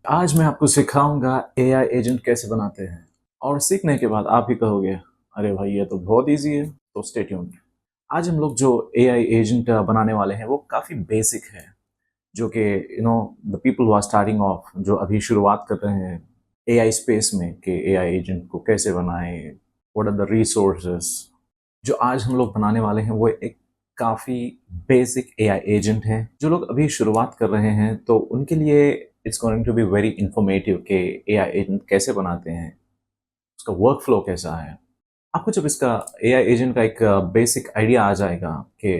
आज मैं आपको सिखाऊंगा एआई एजेंट कैसे बनाते हैं और सीखने के बाद आप ही कहोगे अरे भाई ये तो बहुत इजी है। तो स्टे ट्यून्ड। आज हम लोग जो एआई एजेंट बनाने वाले हैं वो काफ़ी बेसिक है, जो कि the people who are starting off, जो अभी शुरुआत कर रहे हैं एआई स्पेस में कि एआई एजेंट को कैसे बनाएं, व्हाट आर द रिसोर्सेज। जो आज हम लोग बनाने वाले हैं वो एक काफ़ी बेसिक एआई एजेंट है। जो लोग अभी शुरुआत कर रहे हैं तो उनके लिए it's going to be very informative कि एआई एजेंट कैसे बनाते हैं, उसका वर्क फ्लो कैसा है। आपको जब इसका एआई एजेंट का एक बेसिक आइडिया आ जाएगा कि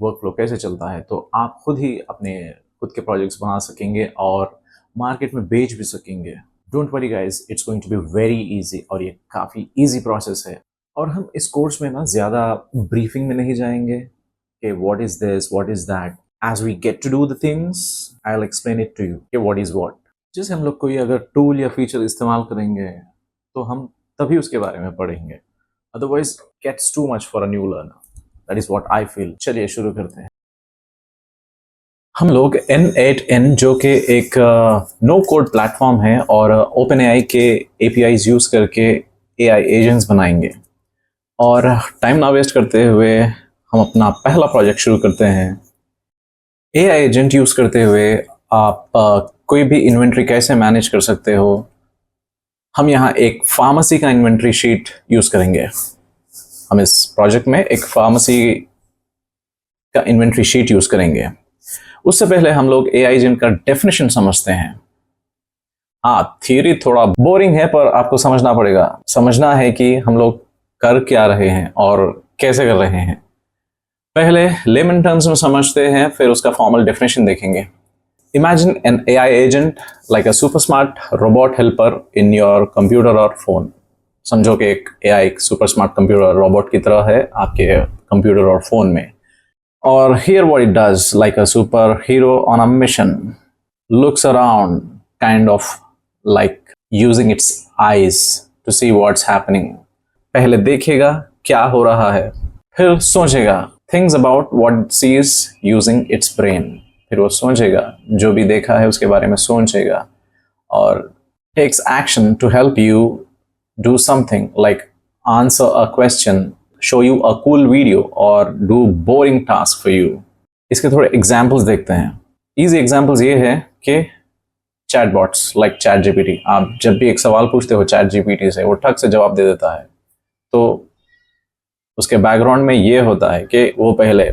वर्क फ्लो कैसे चलता है, तो आप खुद ही अपने खुद के प्रोजेक्ट्स बना सकेंगे और मार्केट में बेच भी सकेंगे। Don't worry guys, it's going to be very easy और ये काफ़ी इजी प्रोसेस है। और हम इस कोर्स में ना ज़्यादा ब्रीफिंग में नहीं जाएंगे कि what is this, what is that. As we get to do the things, I'll explain it to you कि what is what। जैसे हम लोग कोई अगर टूल या फीचर इस्तेमाल करेंगे तो हम तभी उसके बारे में पढ़ेंगे, otherwise gets too much for a new learner। That is what I feel। चलिए शुरू करते हैं। हम लोग N8N, जो कि एक नो कोड प्लेटफॉर्म है, और OpenAI के APIs यूज़ करके AI एजेंट्स बनाएंगे। और टाइम ना वेस्ट करते हुए हम अपना पहला प्रोजेक्ट शुरू करते हैं। एआई एजेंट यूज़ करते हुए आप कोई भी इन्वेंट्री कैसे मैनेज कर सकते हो। हम यहाँ एक फार्मेसी का इन्वेंट्री शीट यूज़ करेंगे। हम इस प्रोजेक्ट में एक फार्मेसी का इन्वेंट्री शीट यूज़ करेंगे। उससे पहले हम लोग एआई एजेंट का डेफिनेशन समझते हैं। हाँ, थियरी थोड़ा बोरिंग है, पर आपको समझना पड़ेगा। समझना है कि हम लोग कर क्या रहे हैं और कैसे कर रहे हैं। पहले लेमन टर्म्स में समझते हैं, फिर उसका फॉर्मल डेफिनेशन देखेंगे। Imagine an AI agent like a super smart robot helper in your computer और फोन। समझो कि एक AI super smart computer robot की तरह है आपके कंप्यूटर और फोन में। और here what it does like a superhero on a mission, looks around kind of like using its eyes to see what's happening। पहले देखेगा क्या हो रहा है, फिर सोचेगा things about what it sees using its brain। फिर वो सोचेगा, जो भी देखा है उसके बारे में सोचेगा, और takes action to help you do something like answer a question, show you a cool video or do boring task for you। इसके थोड़े एग्जाम्पल्स देखते हैं। इजी एग्जाम्पल्स ये है कि चैटबॉट्स लाइक चैट जीपीटी। आप जब भी एक सवाल पूछते हो चैट जीपीटी से, वो ठग से जवाब दे देता है। तो उसके बैकग्राउंड में ये होता है कि वो पहले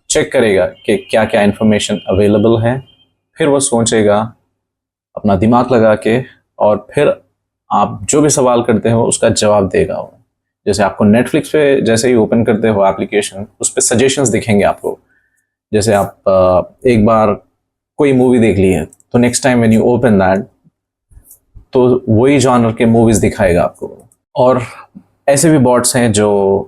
चेक करेगा कि क्या क्या इन्फॉर्मेशन अवेलेबल है, फिर वो सोचेगा अपना दिमाग लगा के, और फिर आप जो भी सवाल करते हो उसका जवाब देगा वो। जैसे आपको नेटफ्लिक्स पे जैसे ही ओपन करते हो एप्लीकेशन, उस पर सजेशंस दिखेंगे आपको। जैसे आप एक बार कोई मूवी देख ली है, तो next time when you open that, तो वही जॉनर के मूवीज दिखाएगा आपको। और ऐसे भी बॉट्स हैं जो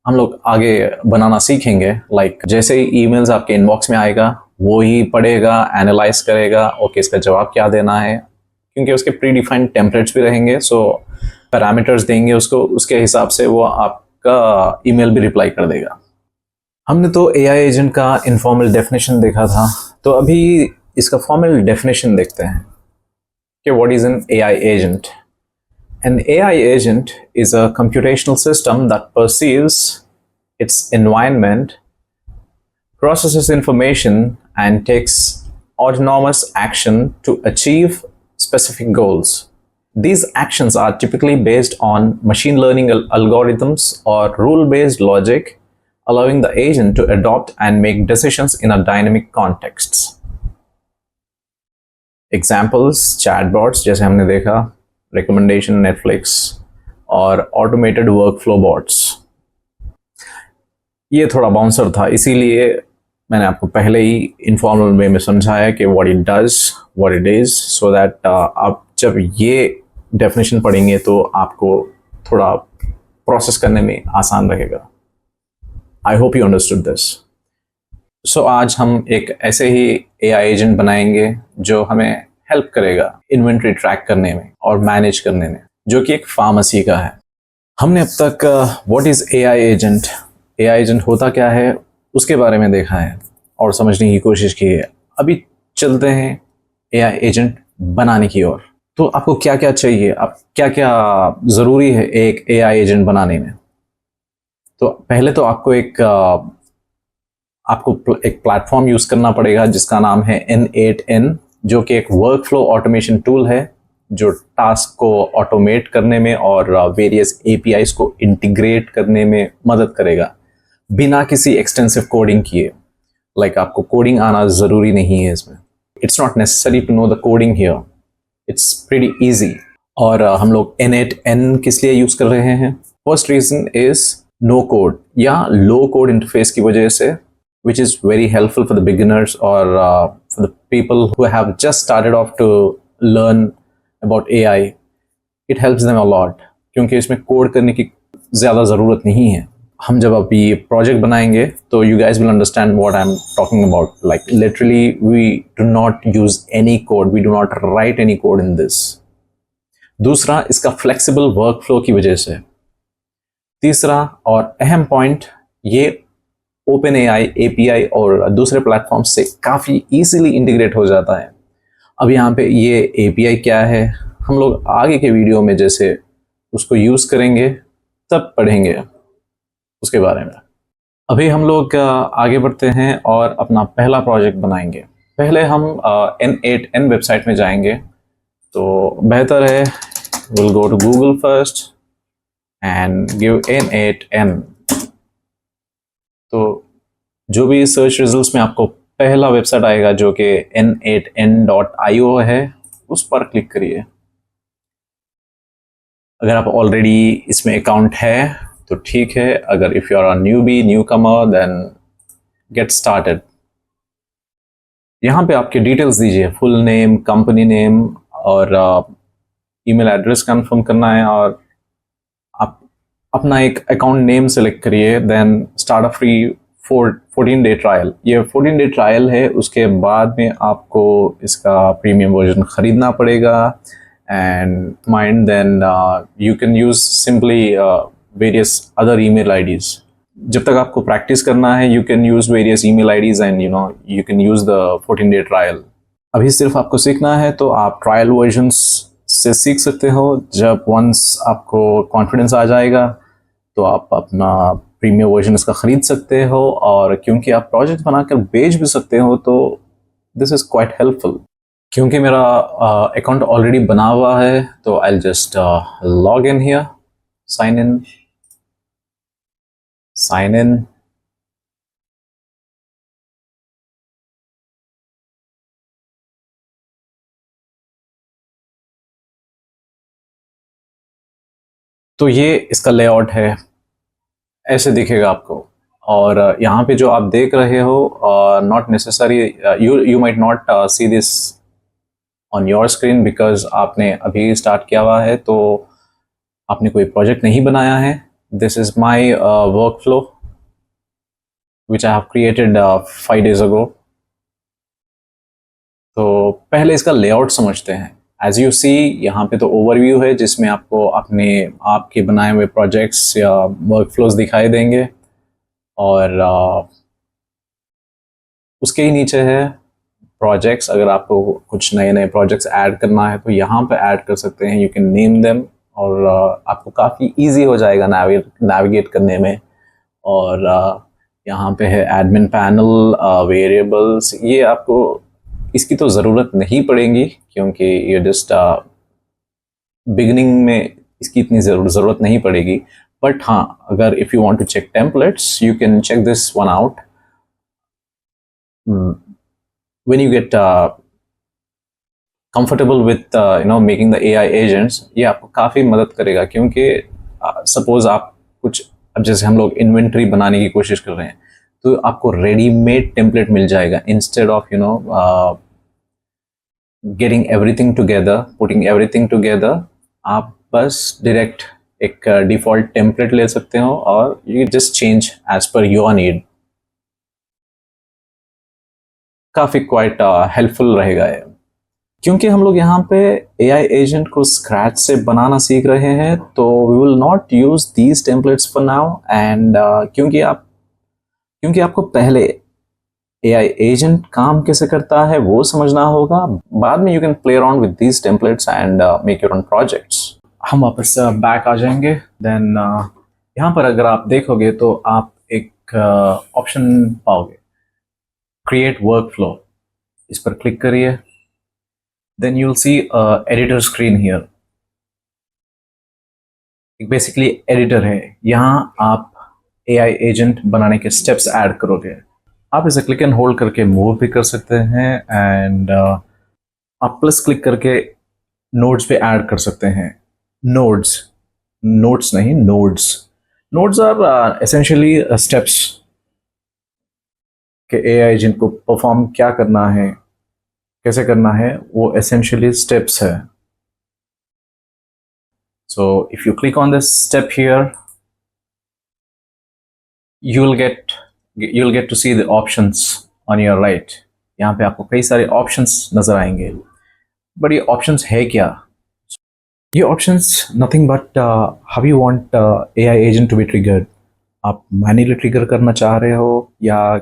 हम लोग आगे बनाना सीखेंगे। लाइक जैसे ही ईमेल्स आपके इनबॉक्स में आएगा, वो ही पढ़ेगा, एनालाइज करेगा, ओके इसका जवाब क्या देना है, क्योंकि उसके प्री डिफाइंड टेम्पलेट्स भी रहेंगे। सो पैरामीटर्स देंगे उसको, उसके हिसाब से वो आपका ईमेल भी रिप्लाई कर देगा। हमने तो एआई एजेंट का इनफॉर्मल डेफिनेशन देखा था, तो अभी इसका फॉर्मल डेफिनेशन देखते हैं कि what is an AI agent. An AI agent is a computational system that perceives its environment, processes information, and takes autonomous action to achieve specific goals. These actions are typically based on machine learning algorithms or rule-based logic, allowing the agent to adopt and make decisions in a dynamic contexts. Examples: chatbots जैसे हमने देखा, recommendation Netflix, और automated workflow bots. ये थोड़ा bouncer था, इसीलिए मैंने आपको पहले ही इनफॉर्मल वे में समझाया कि what it does, what it is, so that आप जब ये डेफिनेशन पढ़ेंगे तो आपको थोड़ा प्रोसेस करने में आसान रहेगा। I hope you understood this. So आज हम एक ऐसे ही एआई एजेंट बनाएंगे जो हमें हेल्प करेगा इन्वेंट्री ट्रैक करने में और मैनेज करने में, जो कि एक फार्मेसी का है। हमने अब तक व्हाट इज एआई एजेंट होता क्या है उसके बारे में देखा है और समझने की कोशिश की है। अभी चलते हैं एआई एजेंट बनाने की ओर। तो आपको क्या क्या चाहिए, आप क्या क्या ज़रूरी है एक एआई एजेंट बनाने में? तो पहले तो आपको एक प्लेटफॉर्म यूज़ करना पड़ेगा जिसका नाम है N8N, जो कि एक वर्क फ्लो ऑटोमेशन टूल है जो टास्क को ऑटोमेट करने में और वेरियस एपीआईज को इंटीग्रेट करने में मदद करेगा बिना किसी एक्सटेंसिव कोडिंग किए। आपको कोडिंग आना ज़रूरी नहीं है इसमें। It's not necessary to know the coding here, it's pretty easy. और हम लोग N8N किस लिए यूज़ कर रहे हैं? First reason is no code या लो कोड इंटरफेस की वजह से, which is very helpful for the beginners or for the people who have just started off to learn about AI. It helps them a lot क्योंकि इसमें code करने की ज़्यादा ज़रूरत नहीं है। हम जब अभी ये प्रोजेक्ट बनाएंगे तो you guys will understand what I'm talking about. Like literally we do not use any code, we do not write any code in this. दूसरा, इसका फ्लेक्सिबल वर्क फ्लो की वजह से। तीसरा और अहम पॉइंट, ये ओपन एआई एपीआई और दूसरे प्लेटफॉर्म्स से काफ़ी इजीली इंटीग्रेट हो जाता है। अब यहाँ पे ये एपीआई क्या है, हम लोग आगे के वीडियो में जैसे उसको यूज़ करेंगे तब पढ़ेंगे उसके बारे में। अभी हम लोग आगे बढ़ते हैं और अपना पहला प्रोजेक्ट बनाएंगे। पहले हम N8N वेबसाइट में जाएंगे, तो बेहतर है will go to Google first and give N8N। तो जो भी सर्च रिजल्ट्स में आपको पहला वेबसाइट आएगा जो कि N8N.io है, उस पर क्लिक करिए। अगर आप ऑलरेडी इसमें अकाउंट है तो ठीक है, अगर if you are a newcomer then get started. यहाँ पे आपके डिटेल्स दीजिए, फुल नेम, कंपनी नेम और ईमेल एड्रेस कंफर्म करना है, और आप अपना एक अकाउंट नेम सेलेक्ट करिए। Then start a free 14 day trial. ये 14 डे ट्रायल है, उसके बाद में आपको इसका प्रीमियम वर्जन ख़रीदना पड़ेगा। And mind then you can use simply various other email IDs. जब तक आपको प्रैक्टिस करना है, you can use various email IDs and you can use the 14 day trial. अभी सिर्फ आपको सीखना है, तो आप ट्रायल वर्जन्स से सीख सकते हो। जब वंस आपको कॉन्फिडेंस आ जाएगा तो आप अपना प्रीमियम वर्जन इसका ख़रीद सकते हो, और क्योंकि आप प्रोजेक्ट बनाकर बेच भी सकते हो तो दिस इज़ क्वाइट हेल्पफुल। क्योंकि मेरा अकाउंट ऑलरेडी बना हुआ है तो I just log in here, sign in. तो ये इसका लेआउट है, ऐसे दिखेगा आपको। और यहाँ पे जो आप देख रहे हो, not necessary, you might not see this on your screen because आपने अभी स्टार्ट किया हुआ है, तो आपने कोई प्रोजेक्ट नहीं बनाया है। This is my work flow which I have created 5 days ago। तो पहले इसका लेआउट समझते हैं। एज यू सी, यहाँ पे तो ओवरव्यू है जिसमें आपको आपके बनाए हुए प्रोजेक्ट्स या वर्क फ्लोज दिखाई देंगे, और उसके ही नीचे है प्रोजेक्ट्स। अगर आपको कुछ नए नए प्रोजेक्ट्स ऐड करना है तो यहाँ पे ऐड कर सकते हैं, यू कैन नेम देम, और आपको काफ़ी इजी हो जाएगा नेविगेट करने में। और यहाँ पे है एडमिन पैनल, वेरिएबल्स। ये आपको इसकी तो ज़रूरत नहीं पड़ेगी क्योंकि ये जस्ट बिगनिंग में इसकी इतनी ज़रूरत नहीं पड़ेगी। बट हाँ, अगर if you want to check templates, you can check this one out when you get comfortable with making the AI agents। ये आपको काफ़ी मदद करेगा, क्योंकि सपोज आप कुछ, अब जैसे हम लोग इन्वेंट्री बनाने की कोशिश कर रहे हैं, तो आपको रेडीमेड टेम्पलेट मिल जाएगा instead of getting everything together, putting everything together. आप बस डायरेक्ट एक डिफ़ॉल्ट टेम्पलेट ले सकते हो और you just change as per your need. काफ़ी क्वाइट हेल्पफुल रहेगा ये, क्योंकि हम लोग यहाँ पे AI एजेंट को स्क्रैच से बनाना सीख रहे हैं। तो we will not use these templates for now. And क्योंकि आपको पहले AI एजेंट काम कैसे करता है वो समझना होगा। बाद में you can play around with these templates and make your own projects. हम वापस बैक आ जाएंगे। देन यहाँ पर अगर आप देखोगे तो आप एक ऑप्शन पाओगे, क्रिएट वर्क फ्लो। इस पर क्लिक करिए। Then you will see editor screen here. एक बेसिकली एडिटर है, यहाँ आप AI एजेंट बनाने के स्टेप्स ऐड करोगे। आप इसे क्लिक एंड होल्ड करके मूव भी कर सकते हैं एंड आप प्लस क्लिक करके नोड्स पे ऐड कर सकते हैं। नोड्स, नोट्स नहीं, nodes. Nodes are essentially steps के AI एजेंट को परफॉर्म क्या करना है, कैसे करना है, वो एसेंशियली स्टेप्स है। So if you click on this step here, you'll get to see the options on your right. यहाँ पे आपको कई सारे options नजर आएंगे। बट ये options है क्या? ये options nothing but how you want AI agent to be triggered. आप मैन्युअली ट्रिगर करना चाह रहे हो या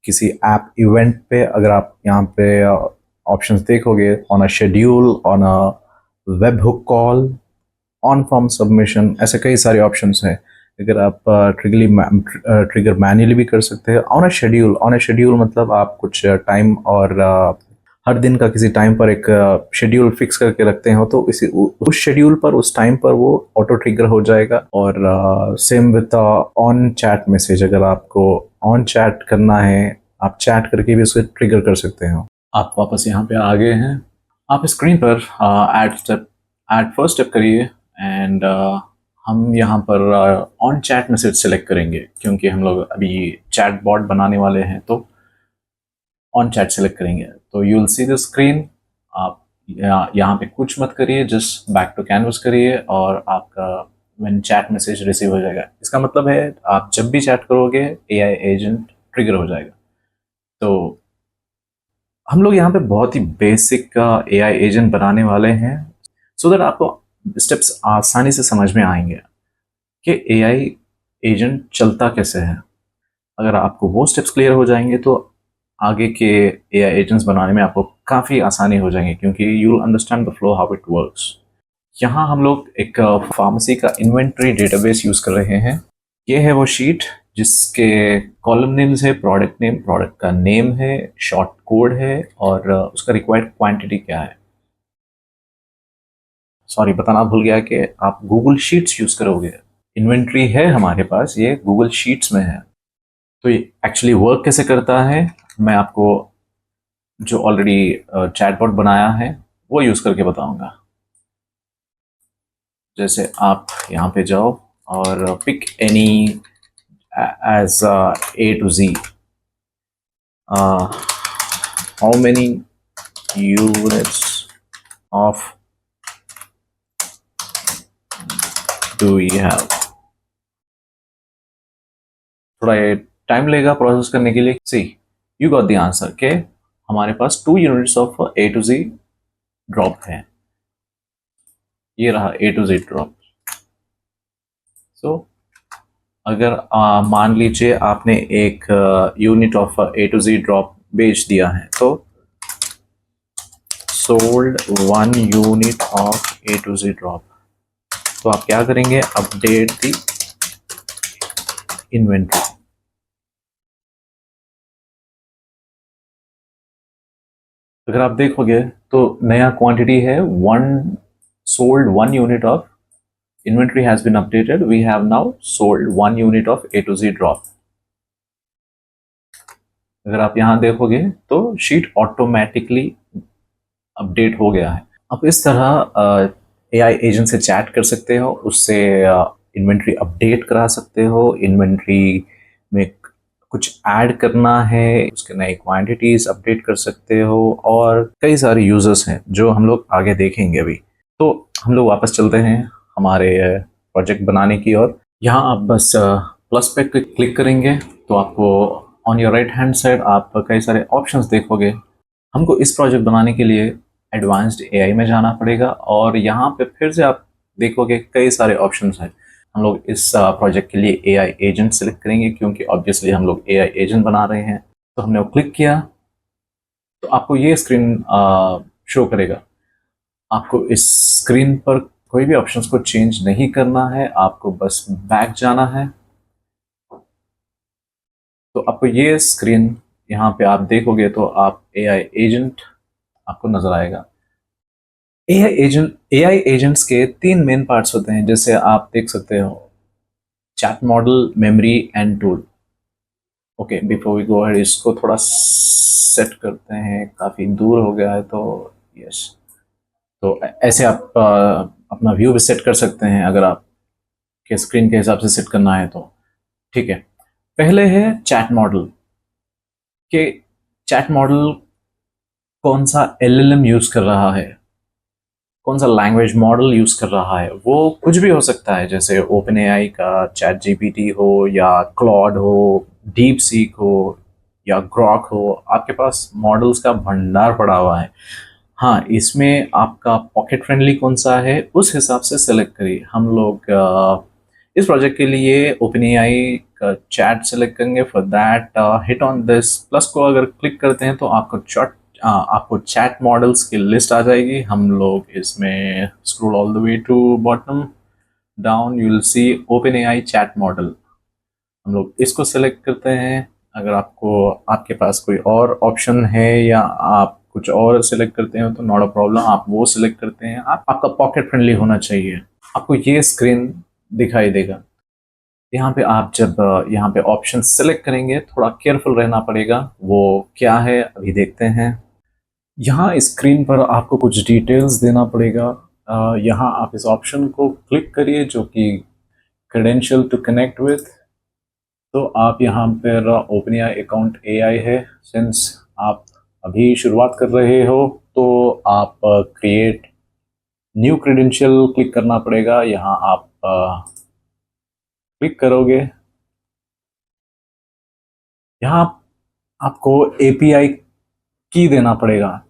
किसी ऐप इवेंट पे, अगर आप यहाँ पे ऑप्शंस देखोगे, on a schedule, on a web hook call, on form submission, ऐसे कई सारे ऑप्शंस हैं। अगर आप ट्रिगर मैन्युअली भी कर सकते हैं। ऑन अ शेड्यूल मतलब आप कुछ टाइम और हर दिन का किसी टाइम पर एक शेड्यूल फिक्स करके रखते हो, तो उस शेड्यूल पर, उस टाइम पर वो ऑटो ट्रिगर हो जाएगा। और same with on chat message, अगर आपको ऑन चैट करना है, आप चैट करके भी उसे ट्रिगर कर सकते हो। आप वापस यहाँ पे आ गए हैं। आप स्क्रीन पर ऐड फर्स्ट स्टेप करिए एंड हम यहाँ पर ऑन चैट मैसेज सेलेक्ट करेंगे, क्योंकि हम लोग अभी चैट बॉट बनाने वाले हैं, तो ऑन चैट सेलेक्ट करेंगे। तो you will see the screen. आप यहाँ पे कुछ मत करिए, जस्ट बैक टू कैनवस करिए और आपका व्हेन चैट मैसेज रिसीव हो जाएगा। इसका मतलब है आप जब भी चैट करोगे AI एजेंट ट्रिगर हो जाएगा। तो हम लोग यहाँ पे बहुत ही बेसिक AI एजेंट बनाने वाले हैं, सो दैट आपको स्टेप्स आसानी से समझ में आएंगे कि AI एजेंट चलता कैसे है। अगर आपको वो स्टेप्स क्लियर हो जाएंगे तो आगे के AI एजेंट्स बनाने में आपको काफ़ी आसानी हो जाएंगे, क्योंकि you will understand the flow how it works. यहाँ हम लोग एक फार्मेसी का इन्वेंट्री डेटाबेस यूज़ कर रहे हैं। ये है वो शीट जिसके कॉलम नेम्स है, प्रोडक्ट नेम, प्रोडक्ट का नेम है, शॉर्ट कोड है और उसका रिक्वायर्ड क्वांटिटी क्या है। सॉरी, बताना भूल गया कि आप गूगल शीट्स यूज़ करोगे। इन्वेंट्री है हमारे पास, ये गूगल शीट्स में है। तो ये एक्चुअली वर्क कैसे करता है, मैं आपको जो ऑलरेडी चैटबॉट बनाया है वो यूज़ करके बताऊंगा। जैसे आप यहाँ पे जाओ और pick any as A to Z, how many units of do we have। थोड़ा ये टाइम लेगा प्रोसेस करने के लिए। सी यू गॉट द आंसर के हमारे पास 2 units of A to Z drop है। ये रहा A to Z ड्रॉप। सो अगर मान लीजिए आपने एक unit of A to Z drop बेच दिया है, तो sold 1 unit of A to Z drop, तो आप क्या करेंगे, अपडेट द इन्वेंट्री। अगर आप देखोगे तो नया क्वांटिटी है 1, sold 1 unit of, inventory has been updated, we have now sold 1 unit of A to Z drop। अगर आप यहां देखोगे तो शीट ऑटोमेटिकली अपडेट हो गया है। आप इस तरह AI एजेंट से चैट कर सकते हो, उससे इन्वेंट्री अपडेट करा सकते हो। इन्वेंट्री में कुछ ऐड करना है, उसके नए क्वांटिटीज अपडेट कर सकते हो, और कई सारे यूजर्स हैं जो हम लोग आगे देखेंगे अभी। तो हम लोग वापस चलते हैं हमारे प्रोजेक्ट बनाने की ओर। यहाँ आप बस प्लस पे क्लिक करेंगे तो आपको on your right hand side आप कई सारे ऑप्शंस देखोगे। हमको इस प्रोजेक्ट बनाने के लिए एडवांस्ड AI में जाना पड़ेगा, और यहाँ पे फिर से आप देखोगे कई सारे ऑप्शंस हैं। हम लोग इस प्रोजेक्ट के लिए AI एजेंट सेलेक्ट करेंगे, क्योंकि ऑब्वियसली हम लोग AI एजेंट बना रहे हैं। तो हमने वो क्लिक किया तो आपको ये स्क्रीन शो करेगा। आपको इस स्क्रीन पर कोई भी ऑप्शंस को चेंज नहीं करना है, आपको बस बैक जाना है। तो आपको ये स्क्रीन यहाँ पे आप देखोगे तो आप एआई एजेंट आपको नजर आएगा। एआई एजेंट्स के तीन मेन पार्ट्स होते हैं, जैसे आप देख सकते हो chat model, memory and tool. Okay, before we go ahead इसको थोड़ा सेट करते हैं, काफ़ी दूर हो गया है तो यस। तो ऐसे आप अपना व्यू भी सेट कर सकते हैं अगर आप के स्क्रीन के हिसाब से सेट करना है तो। ठीक है, पहले है चैट मॉडल। के चैट मॉडल कौन सा एलएलएम यूज कर रहा है, कौन सा लैंग्वेज मॉडल यूज कर रहा है, वो कुछ भी हो सकता है, जैसे ओपन एआई का चैट जीपीटी हो या क्लॉड हो, डीप सीक हो या ग्रॉक हो। आपके पास मॉडल्स का भंडार पड़ा हुआ है। हाँ, इसमें आपका पॉकेट फ्रेंडली कौन सा है उस हिसाब से सेलेक्ट करिए। हम लोग इस प्रोजेक्ट के लिए ओपन एआई का चैट सेलेक्ट करेंगे। For that hit on this plus को अगर क्लिक करते हैं तो आपको चैट मॉडल्स की लिस्ट आ जाएगी। हम लोग इसमें scroll all the way to bottom down, you will see OpenAI chat model. हम लोग इसको सेलेक्ट करते हैं। अगर आपके पास कोई और ऑप्शन है या आप कुछ और सेलेक्ट करते हैं तो नॉट अ प्रॉब्लम, आप वो सिलेक्ट करते हैं। आपका पॉकेट फ्रेंडली होना चाहिए। आपको ये स्क्रीन दिखाई देगा। यहाँ पे आप जब यहाँ पे ऑप्शन सेलेक्ट करेंगे थोड़ा केयरफुल रहना पड़ेगा। वो क्या है अभी देखते हैं। यहाँ स्क्रीन पर आपको कुछ डिटेल्स देना पड़ेगा। यहाँ आप इस ऑप्शन को क्लिक करिए जो कि क्रेडेंशियल टू कनेक्ट विथ। तो आप यहाँ पर ओपन एआई अकाउंट एआई है, सिंस आप अभी शुरुआत कर रहे हो तो आप क्रिएट न्यू क्रेडेंशियल क्लिक करना पड़ेगा। यहाँ आप क्लिक करोगे, यहाँ आपको एपीआई की देना पड़ेगा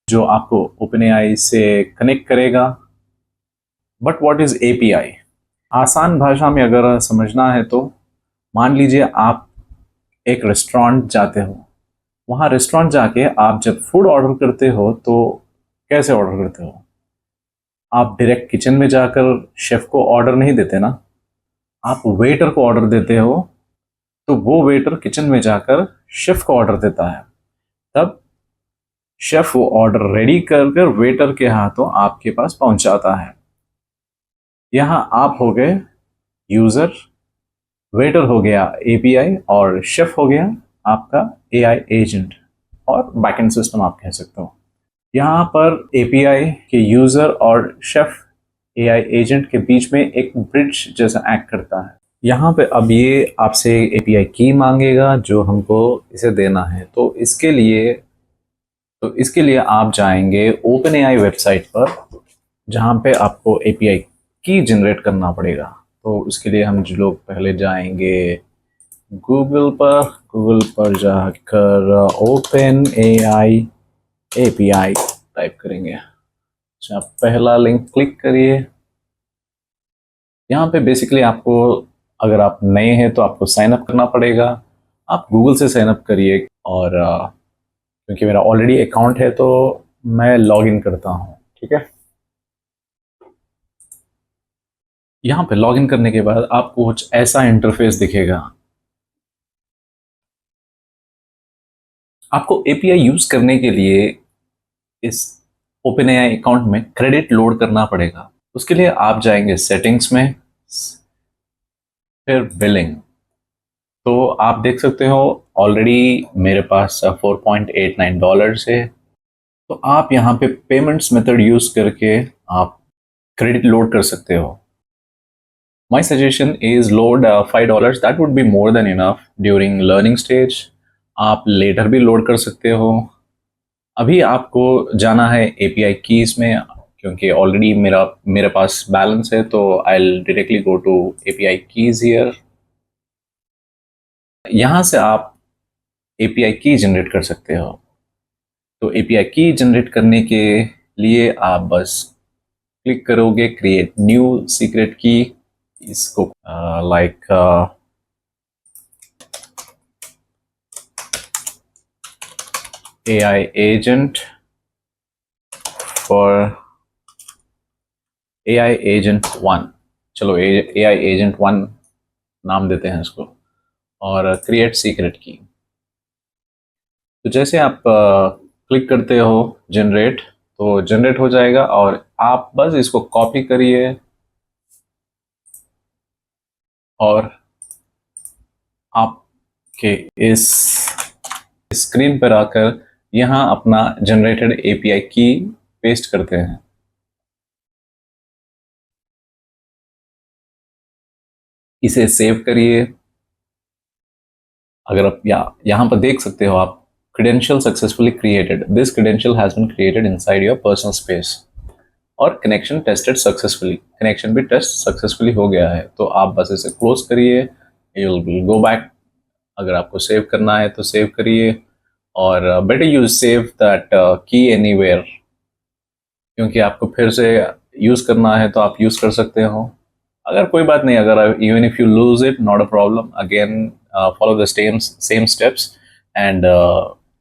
जो आपको ओपनएआई से कनेक्ट करेगा। But what is API? आसान भाषा में अगर समझना है तो मान लीजिए आप एक रेस्टोरेंट जाते हो। वहाँ रेस्टोरेंट जाके आप जब फूड ऑर्डर करते हो तो कैसे ऑर्डर करते हो? आप डायरेक्ट किचन में जाकर शेफ को ऑर्डर नहीं देते ना, आप वेटर को ऑर्डर देते हो। तो वो वेटर किचन में जाकर शेफ को ऑर्डर देता है, तब शेफ वो ऑर्डर रेडी कर कर वेटर के हाथों आपके पास पहुंचाता है। यहाँ आप हो गए यूजर, वेटर हो गया एपीआई और शेफ हो गया आपका एआई एजेंट और बैकएंड सिस्टम आप कह सकते हो। यहाँ पर एपीआई के यूजर और शेफ एआई एजेंट के बीच में एक ब्रिज जैसा एक्ट करता है। यहाँ पे अब ये आपसे एपीआई की मांगेगा जो हमको इसे देना है। तो इसके लिए आप जाएंगे ओपन एआई वेबसाइट पर, जहाँ पे आपको एपीआई की जनरेट करना पड़ेगा। तो उसके लिए हम जो लोग पहले जाएंगे गूगल पर जाकर ओपन एआई एपीआई टाइप करेंगे। अच्छा, पहला लिंक क्लिक करिए। यहाँ पे बेसिकली आपको, अगर आप नए हैं तो आपको साइन अप करना पड़ेगा। आप गूगल से साइन अप करिए और क्योंकि मेरा ऑलरेडी अकाउंट है तो मैं लॉग इन करता हूँ। ठीक है, यहाँ पे लॉग इन करने के बाद आपको कुछ ऐसा इंटरफेस दिखेगा। आपको एपीआई यूज करने के लिए इस ओपनएआई अकाउंट में क्रेडिट लोड करना पड़ेगा। उसके लिए आप जाएंगे सेटिंग्स में, फिर बिलिंग। तो आप देख सकते हो ऑलरेडी मेरे पास $4.89 है। तो आप यहाँ पे पेमेंट्स मेथड यूज करके आप क्रेडिट लोड कर सकते हो। My suggestion is load $5. That would be more than enough during learning stage. आप लेटर भी लोड कर सकते हो। अभी आपको जाना है एपीआई कीज में, क्योंकि ऑलरेडी मेरे पास बैलेंस है तो I will directly go to API keys here. यहाँ से आप एपीआई की जनरेट कर सकते हो। तो एपीआई की जनरेट करने के लिए आप बस क्लिक करोगे क्रिएट न्यू सीक्रेट की। इसको like AI agent for AI agent 1। चलो AI agent 1 नाम देते हैं इसको, और क्रिएट सीक्रेट की। तो जैसे आप क्लिक करते हो जनरेट, तो जनरेट हो जाएगा, और आप बस इसको कॉपी करिए और आपके इस स्क्रीन पर आकर यहाँ अपना जनरेटेड एपीआई की पेस्ट करते हैं। इसे सेव करिए। अगर आप यहाँ पर देख सकते हो आप, credential successfully created, this credential has been created inside your personal space, और कनेक्शन टेस्टेड सक्सेसफुली, कनेक्शन भी टेस्ट सक्सेसफुली हो गया है। तो आप बस इसे क्लोज करिए, यू विल गो बैक। अगर आपको सेव करना है तो सेव करिए, और बेटर यूज सेव दैट की एनीवेयर, क्योंकि आपको फिर से यूज करना है तो आप यूज कर सकते हो। अगर कोई बात नहीं, अगर even if you lose it, not a problem, again follow the same steps and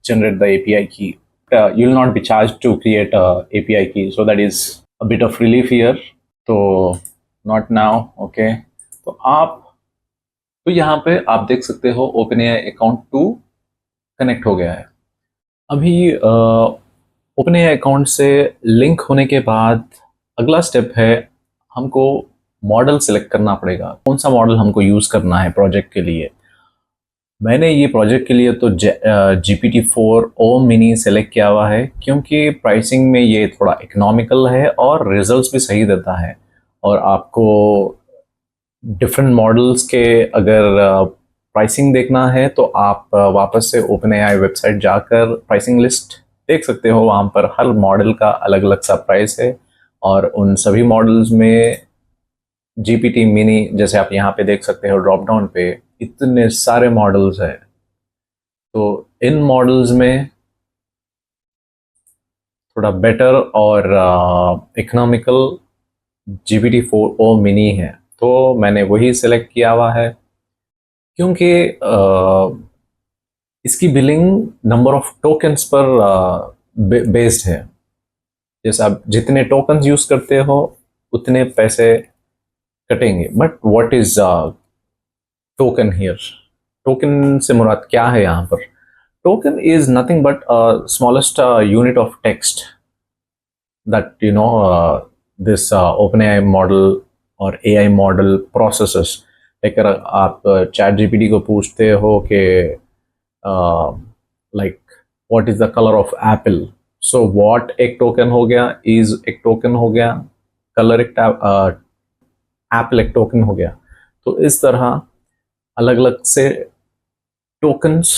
generate the API key. You will not be charged to create a API key, so that is a bit of relief here. तो not now, okay? तो यहाँ पे आप देख सकते हो OpenAI account 2 connect हो गया है। अभी OpenAI अकाउंट से लिंक होने के बाद अगला स्टेप है, हमको मॉडल सिलेक्ट करना पड़ेगा, कौन सा मॉडल हमको यूज करना है प्रोजेक्ट के लिए। मैंने ये प्रोजेक्ट के लिए तो GPT-4 ओ मिनी सेलेक्ट किया हुआ है, क्योंकि प्राइसिंग में ये थोड़ा इकोनॉमिकल है और रिजल्ट्स भी सही देता है। और आपको डिफरेंट मॉडल्स के अगर प्राइसिंग देखना है तो आप वापस से OpenAI वेबसाइट जाकर प्राइसिंग लिस्ट देख सकते हो। वहाँ पर हर मॉडल का अलग अलग सा प्राइस है, और उन सभी मॉडल्स में GPT मिनी, जैसे आप यहाँ पे देख सकते हो ड्रॉप डाउन पे इतने सारे मॉडल्स हैं। तो इन मॉडल्स में थोड़ा बेटर और इकोनॉमिकल GPT-4 ओ मिनी है, तो मैंने वही सेलेक्ट किया हुआ है, क्योंकि इसकी बिलिंग नंबर ऑफ टोकन्स पर बेस्ड है। जैसे आप जितने टोकन्स यूज करते हो उतने पैसे कटेंगे। But what is token here? Token से मुराद क्या है यहाँ पर? Token is nothing but smallest unit of text that this OpenAI model और AI मॉडल प्रोसेसेस। अगर आप चैट जीपीटी को पूछते हो कि like what is the colour of Apple, so what एक टोकन हो गया, इज एक टोकन हो गया, कलर एक एप्पल एक टोकन हो गया। तो इस तरह अलग अलग से टोकन्स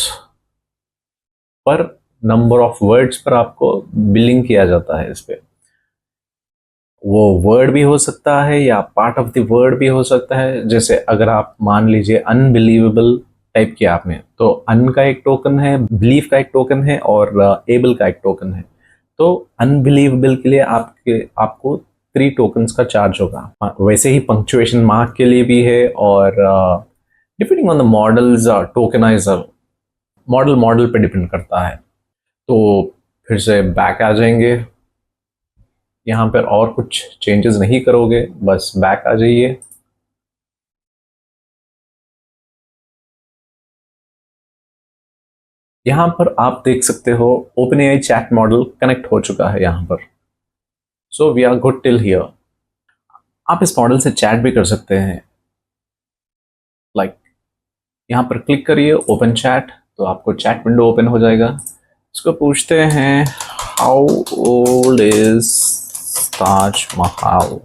पर नंबर ऑफ वर्ड्स पर आपको बिलिंग किया जाता है। इस पे वो वर्ड भी हो सकता है या पार्ट ऑफ द वर्ड भी हो सकता है। जैसे अगर आप मान लीजिए अनबिलीवेबल टाइप किया आपने, तो अन का एक टोकन है, बिलीव का एक टोकन है, और एबल का एक टोकन है। तो अनबिलीवेबल के लिए आपको 3 टोकन्स का चार्ज होगा। वैसे ही पंक्चुएशन मार्क के लिए भी है, और depending on the models tokenizer, model पे डिपेंड करता है। तो फिर से बैक आ जाएंगे, यहाँ पर और कुछ चेंजेस नहीं करोगे, बस बैक आ जाइए। यहाँ पर आप देख सकते हो OpenAI चैट मॉडल कनेक्ट हो चुका है यहाँ पर। So we are good till here. आप इस मॉडल से चैट भी कर सकते हैं। यहाँ पर क्लिक करिए ओपन चैट, तो आपको चैट विंडो ओपन हो जाएगा। इसको पूछते हैं how old is Taj Mahal?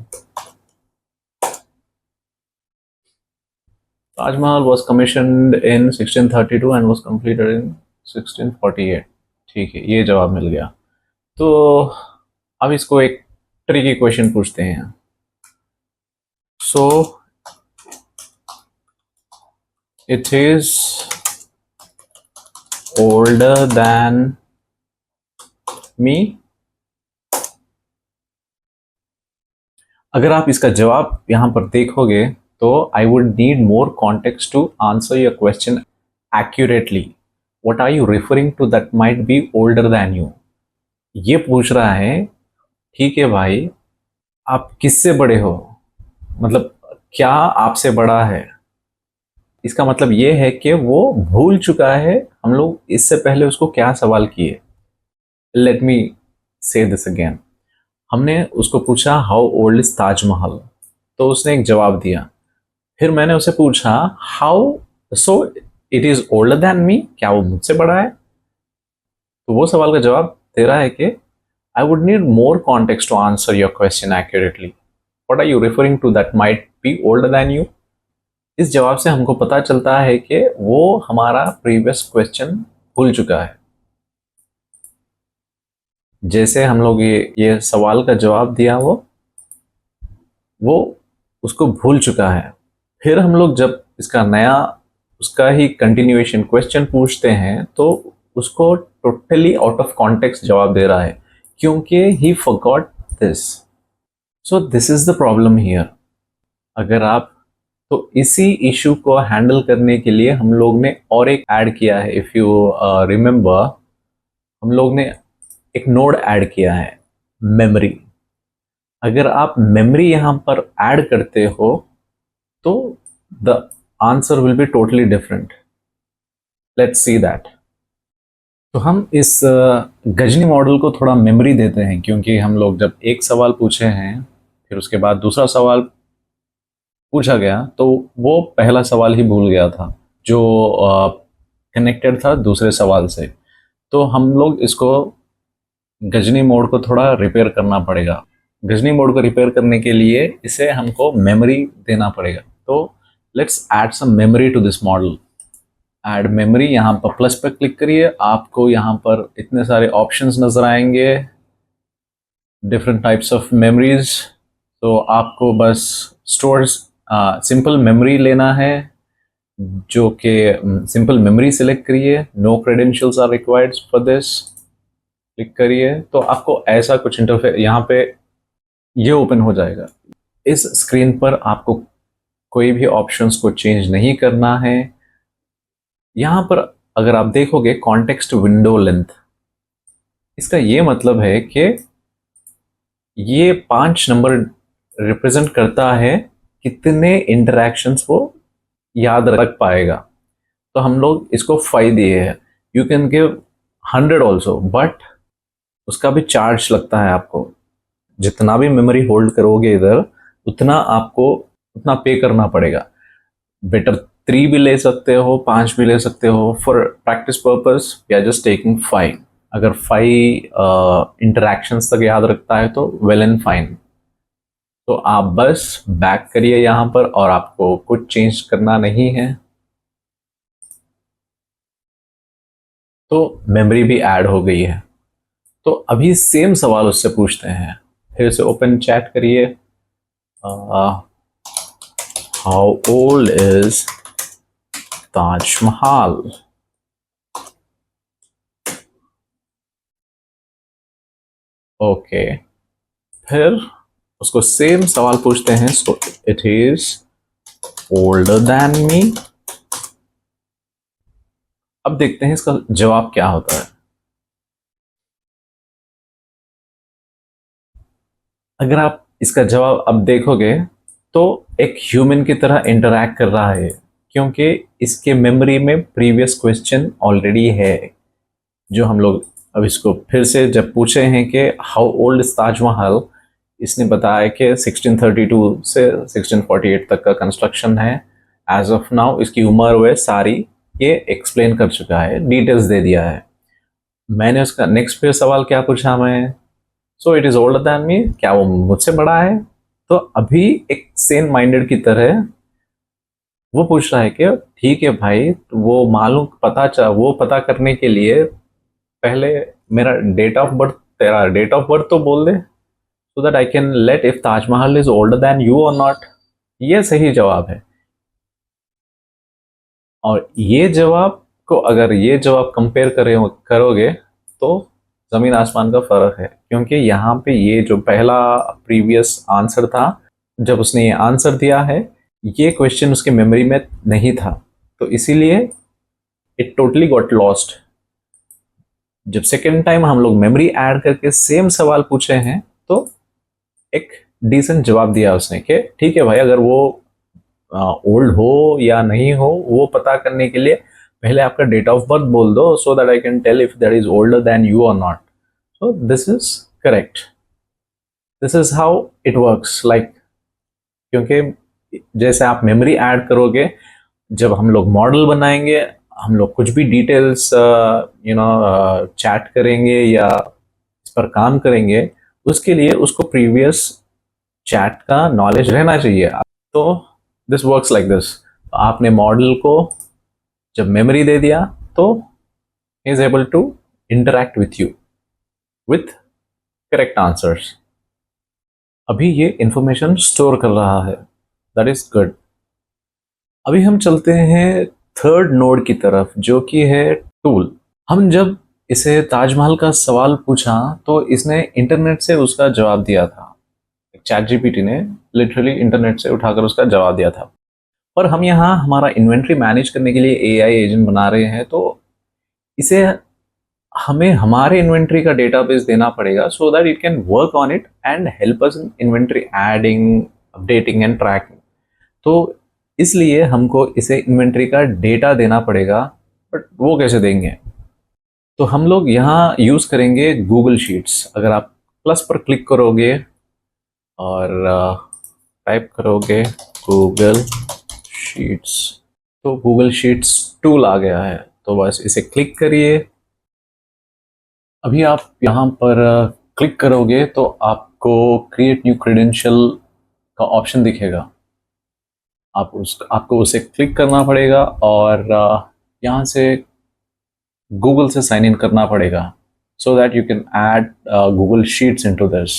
Taj Mahal was commissioned in 1632 and was completed in 1648। ठीक है, ये जवाब मिल गया। तो अब इसको एक ट्रिकी क्वेश्चन पूछते हैं। So it is older than me। अगर आप इसका जवाब यहाँ पर देखोगे तो I would need more context to answer your question accurately. What are you referring to that might be older than you. ये पूछ रहा है, ठीक है भाई, आप किससे बड़े हो, मतलब क्या आपसे बड़ा है। इसका मतलब ये है कि वो भूल चुका है हम लोग इससे पहले उसको क्या सवाल किए। लेट मी से दिस अगेन। हमने उसको पूछा हाउ ओल्ड इज ताजमहल, तो उसने एक जवाब दिया। फिर मैंने उसे पूछा how, so it is older than me, क्या वो मुझसे बड़ा है। तो वो सवाल का जवाब दे रहा है कि I would need more context to answer your question accurately, what are you referring to that might be older then you. इस जवाब से हमको पता चलता है कि वो हमारा प्रीवियस क्वेश्चन भूल चुका है। जैसे हम लोग ये सवाल का जवाब दिया, वो उसको भूल चुका है। फिर हम लोग जब इसका नया, उसका ही कंटिन्यूएशन क्वेश्चन पूछते हैं तो उसको टोटली आउट ऑफ कॉन्टेक्स्ट जवाब दे रहा है, क्योंकि ही forgot this. So this is the problem here. अगर आप, तो इसी इशू को हैंडल करने के लिए हम लोग ने और एक ऐड किया है। इफ़ यू रिमेंबर, हम लोग ने एक नोड ऐड किया है, मेमोरी। अगर आप मेमोरी यहाँ पर ऐड करते हो तो the answer will be totally different. Let's see that. तो हम इस गजनी मॉडल को थोड़ा मेमोरी देते हैं, क्योंकि हम लोग जब एक सवाल पूछे हैं फिर उसके बाद दूसरा सवाल पूछा गया तो वो पहला सवाल ही भूल गया था जो कनेक्टेड था दूसरे सवाल से। तो हम लोग इसको गजनी मोड को थोड़ा रिपेयर करना पड़ेगा। गजनी मोड को रिपेयर करने के लिए इसे हमको मेमोरी देना पड़ेगा। तो let's add some memory to this model. Add memory, यहाँ पर प्लस पर क्लिक करिए। आपको यहाँ पर इतने सारे ऑप्शंस नजर आएंगे, डिफरेंट टाइप्स ऑफ मेमोरीज। तो आपको बस स्टोर्स सिंपल मेमोरी लेना है, जो कि सिंपल मेमोरी सिलेक्ट करिए। No credentials are required for this. Click करिए तो आपको ऐसा कुछ इंटरफेस यहाँ पे ये ओपन हो जाएगा। इस स्क्रीन पर आपको कोई भी ऑप्शंस को चेंज नहीं करना है। यहाँ पर अगर आप देखोगे कॉन्टेक्स्ट विंडो लेंथ, इसका ये मतलब है कि ये 5 नंबर रिप्रेजेंट करता है कितने इंटरैक्शंस वो याद रख पाएगा। तो हम लोग इसको 5 दिए हैं। You can give 100 also, but उसका भी चार्ज लगता है आपको। जितना भी मेमोरी होल्ड करोगे इधर, उतना आपको उतना पे करना पड़ेगा। बेटर 3 भी ले सकते हो, 5 भी ले सकते हो। For practice purpose we are just taking 5। अगर 5 इंटरैक्शंस तक याद रखता है तो वेल एंड फाइन। तो आप बस बैक करिए यहाँ पर, और आपको कुछ चेंज करना नहीं है। तो मेमोरी भी ऐड हो गई है। तो अभी सेम सवाल उससे पूछते हैं। फिर से ओपन चैट करिए। How old is Taj Mahal. Okay, फिर उसको सेम सवाल पूछते हैं। So it is older than me. अब देखते हैं इसका जवाब क्या होता है। अगर आप इसका जवाब अब देखोगे तो एक ह्यूमन की तरह इंटरैक्ट कर रहा है, क्योंकि इसके मेमोरी में प्रीवियस क्वेश्चन ऑलरेडी है। जो हम लोग अब इसको फिर से जब पूछे हैं कि हाउ ओल्ड इज ताजमहल, इसने बताया कि 1632 से 1648 तक का कंस्ट्रक्शन है। एज ऑफ नाउ इसकी उम्र वे सारी ये एक्सप्लेन कर चुका है, डिटेल्स दे दिया है। मैंने उसका नेक्स्ट फिर सवाल क्या पूछा मैं, so it is older than me, क्या वो मुझसे बड़ा है। तो अभी एक सेन माइंडेड की तरह वो पूछ रहा है कि ठीक है भाई, वो मालूम वो पता करने के लिए पहले मेरा डेट ऑफ बर्थ, तेरा डेट ऑफ बर्थ तो बोल दे, so that I can let if Taj Mahal is older then you और नॉट। ये सही जवाब है। और ये जवाब को, अगर ये जवाब कंपेयर करोगे तो जमीन आसमान का फर्क है, क्योंकि यहाँ पे ये जो पहला प्रीवियस आंसर था, जब उसने ये आंसर दिया है, ये क्वेश्चन उसके मेमोरी में नहीं था, तो इसीलिए इट टोटली गॉट लॉस्ट। जब सेकेंड टाइम हम लोग मेमोरी ऐड करके सेम सवाल पूछे हैं तो एक डिसेंट जवाब दिया उसने कि ठीक है भाई, अगर वो ओल्ड हो या नहीं हो वो पता करने के लिए पहले आपका डेट ऑफ बर्थ बोल दो, so that I can tell if that is older then you और not. So this is correct, this is how it works like. क्योंकि जैसे आप मेमोरी ऐड करोगे, जब हम लोग मॉडल बनाएंगे, हम लोग कुछ भी डिटेल्स चैट करेंगे या इस पर काम करेंगे, उसके लिए उसको प्रीवियस चैट का नॉलेज रहना चाहिए। तो दिस वर्क्स लाइक दिस। आपने मॉडल को जब मेमोरी दे दिया तो he is able to interact with you with correct answers. अभी ये इंफॉर्मेशन स्टोर कर रहा है, दैट इज गुड। अभी हम चलते हैं थर्ड नोड की तरफ, जो कि है टूल। हम जब इसे ताजमहल का सवाल पूछा तो इसने इंटरनेट से उसका जवाब दिया था। चैट जीपीटी ने लिटरली इंटरनेट से उठाकर उसका जवाब दिया था। पर हम यहाँ हमारा इन्वेंट्री मैनेज करने के लिए एआई एजेंट बना रहे हैं, तो इसे हमें हमारे इन्वेंट्री का डेटाबेस देना पड़ेगा so that it can work on it and help us in inventory adding, updating and tracking. तो इसलिए हमको इसे इन्वेंट्री का डेटा देना पड़ेगा। बट वो कैसे देंगे? तो हम लोग यहाँ यूज़ करेंगे गूगल शीट्स। अगर आप प्लस पर क्लिक करोगे और टाइप करोगे गूगल शीट्स, तो गूगल शीट्स टूल आ गया है। तो बस इसे क्लिक करिए। अभी आप यहाँ पर क्लिक करोगे तो आपको क्रिएट न्यू क्रेडेंशियल का ऑप्शन दिखेगा। आपको उसे क्लिक करना पड़ेगा और यहाँ से गूगल से साइन इन करना पड़ेगा so that you can add Google sheets into this.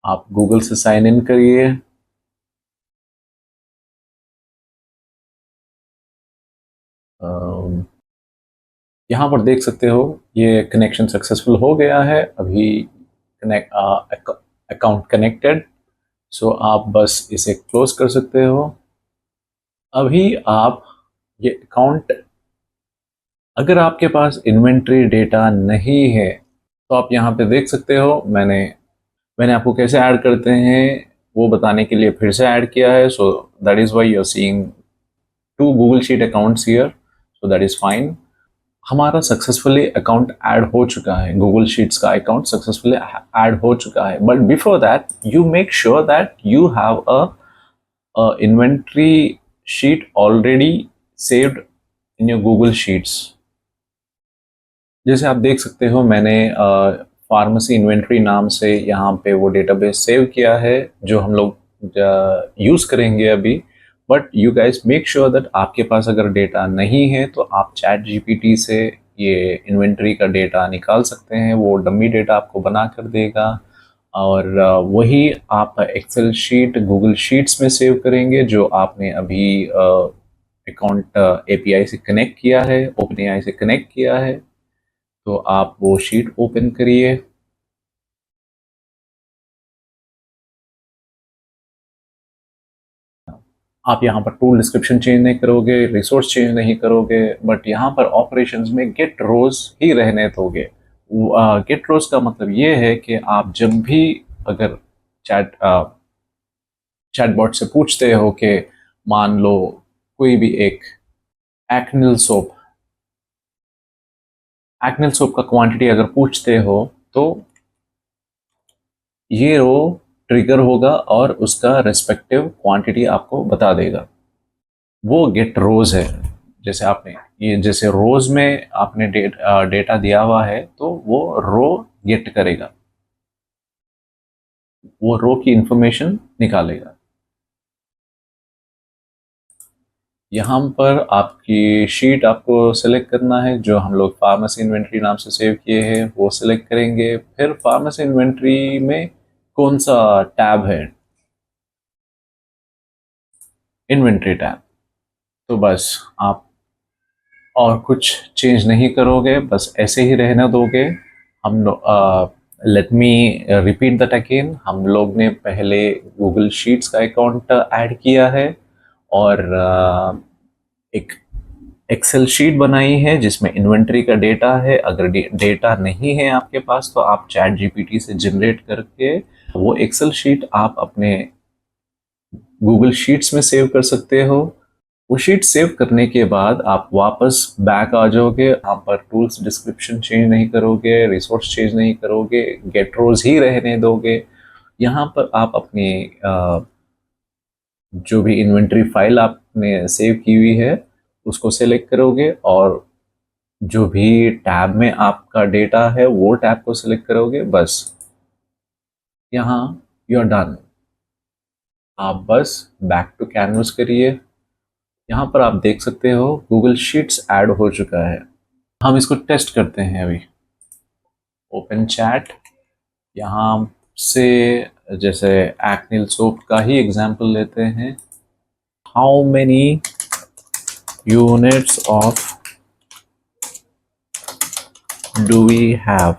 आप गूगल से साइन इन करिए। यहाँ पर देख सकते हो ये कनेक्शन सक्सेसफुल हो गया है। अभी अकाउंट कनेक्टेड। सो आप बस इसे क्लोज कर सकते हो। अभी आप ये अकाउंट, अगर आपके पास इन्वेंट्री डेटा नहीं है तो आप यहाँ पे देख सकते हो, मैंने आपको कैसे ऐड करते हैं वो बताने के लिए फिर से ऐड किया है। So that is why you are seeing two Google sheet accounts here. So that is fine. हमारा सक्सेसफुली अकाउंट ऐड हो चुका है, गूगल शीट्स का अकाउंट सक्सेसफुली ऐड हो चुका है। But before that you make sure that you have a inventory sheet already saved in your Google sheets. जैसे आप देख सकते हो, मैंने फार्मेसी इन्वेंट्री नाम से यहाँ पे वो डेटाबेस सेव किया है जो हम लोग यूज़ करेंगे अभी। But you guys make sure that आपके पास अगर डेटा नहीं है तो आप चैट जीपीटी से ये इन्वेंट्री का डेटा निकाल सकते हैं। वो डमी डेटा आपको बना कर देगा और वही आप एक्सेल शीट गूगल शीट्स में सेव करेंगे जो आपने अभी अकाउंट एपीआई से कनेक्ट किया है, ओपन एआई से कनेक्ट किया है। तो आप वो शीट ओपन करिए। आप यहाँ पर टूल डिस्क्रिप्शन चेंज नहीं करोगे, रिसोर्स चेंज नहीं करोगे, बट यहाँ पर ऑपरेशंस में गेट रोज ही रहने दोगे। गेट रोज का मतलब ये है कि आप जब भी अगर चैट चैटबॉट से पूछते हो कि मान लो कोई भी एक एक्निल सोप का क्वांटिटी अगर पूछते हो तो ये रो ट्रिगर होगा और उसका रेस्पेक्टिव क्वांटिटी आपको बता देगा। वो गेट रोज है। जैसे आपने ये जैसे रोज में आपने डेटा दिया हुआ है तो वो रो गेट करेगा, वो रो की इंफॉर्मेशन निकालेगा। यहाँ पर आपकी शीट आपको सेलेक्ट करना है जो हम लोग फार्मेसी इन्वेंट्री नाम से सेव किए हैं, वो सेलेक्ट करेंगे। फिर फार्मेसी इन्वेंट्री में कौन सा टैब है, इन्वेंट्री टैब। तो बस आप और कुछ चेंज नहीं करोगे, बस ऐसे ही रहने दोगे। हम let me repeat that again. हम लोग ने पहले गूगल शीट्स का अकाउंट ऐड किया है और एक एक्सेल शीट बनाई है जिसमें इन्वेंट्री का डेटा है। अगर डेटा नहीं है आपके पास तो आप चैट जीपीटी से जनरेट करके वो एक्सेल शीट आप अपने गूगल शीट्स में सेव कर सकते हो। वो शीट सेव करने के बाद आप वापस बैक आ जाओगे। यहाँ पर टूल्स डिस्क्रिप्शन चेंज नहीं करोगे, रिसोर्स चेंज नहीं करोगे, गेट रोज ही रहने दोगे। यहाँ पर आप अपनी जो भी इन्वेंट्री फाइल आपने सेव की हुई है उसको सेलेक्ट करोगे और जो भी टैब में आपका डेटा है वो टैब को सिलेक्ट करोगे। बस यहाँ यू आर डन। आप बस बैक टू कैनवस करिए। यहाँ पर आप देख सकते हो गूगल शीट्स ऐड हो चुका है। हम इसको टेस्ट करते हैं अभी। Open chat. यहाँ से जैसे एक्निल सोप का ही एग्जांपल लेते हैं। How many units of do we have.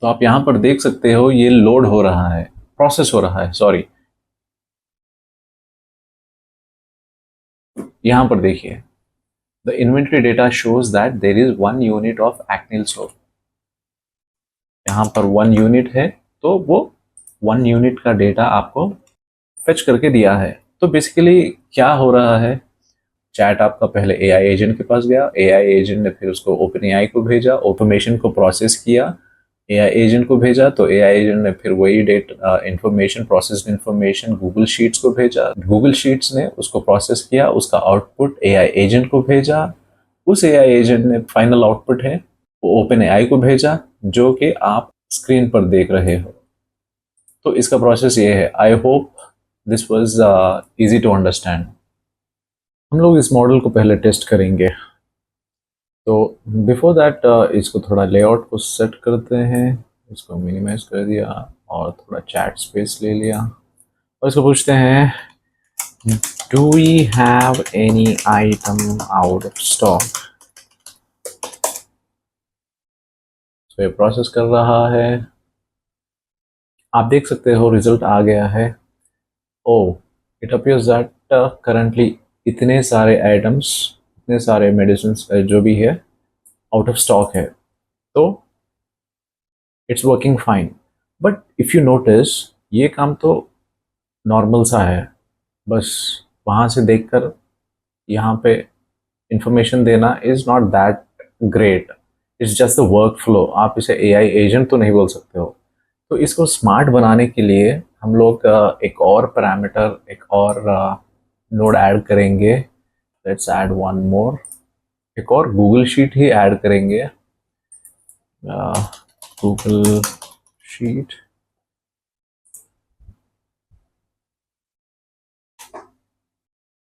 तो आप यहाँ पर देख सकते हो ये लोड हो रहा है, प्रोसेस हो रहा है, सॉरी। यहाँ पर देखिए the inventory data shows that there is 1 unit of Acnil soap. यहाँ पर 1 यूनिट है तो वो 1 यूनिट का डेटा आपको फेच करके दिया है। तो बेसिकली क्या हो रहा है, चैट आपका पहले एआई एजेंट के पास गया, एआई एजेंट ने फिर उसको ओपन एआई को भेजा, ऑटोमेशन को प्रोसेस किया, एआई एजेंट को भेजा, तो एआई एजेंट ने फिर वही information, processed information Google sheets को भेजा, गूगल शीट्स ने उसको प्रोसेस किया, उसका आउटपुट एआई एजेंट को भेजा, उस एआई एजेंट ने फाइनल आउटपुट है वो ओपन एआई को भेजा, जो कि आप स्क्रीन पर देख रहे हो। तो इसका प्रोसेस ये है। I hope this was easy to understand. हम लोग इस मॉडल को पहले टेस्ट करेंगे। तो बिफोर दैट इसको थोड़ा लेआउट को सेट करते हैं। इसको मिनिमाइज कर दिया और थोड़ा चैट स्पेस ले लिया और इसको पूछते हैं do we have any item out of stock. तो ये प्रोसेस कर रहा है। आप देख सकते हो रिजल्ट आ गया है। ओ इट अपीयर्स दैट करंटली इतने सारे आइटम्स, इतने सारे मेडिसिन जो भी है आउट ऑफ स्टॉक है। तो it's working fine. But if you notice ये काम तो नॉर्मल सा है, बस वहाँ से देखकर यहाँ पे इंफॉर्मेशन देना is not that great. It's just the work flow. आप इसे एआई एजेंट तो नहीं बोल सकते हो। तो इसको स्मार्ट बनाने के लिए हम लोग एक और पैरामीटर, एक और नोड ऐड करेंगे। Let's add one more. एक और गूगल शीट ही ऐड करेंगे। Google sheet.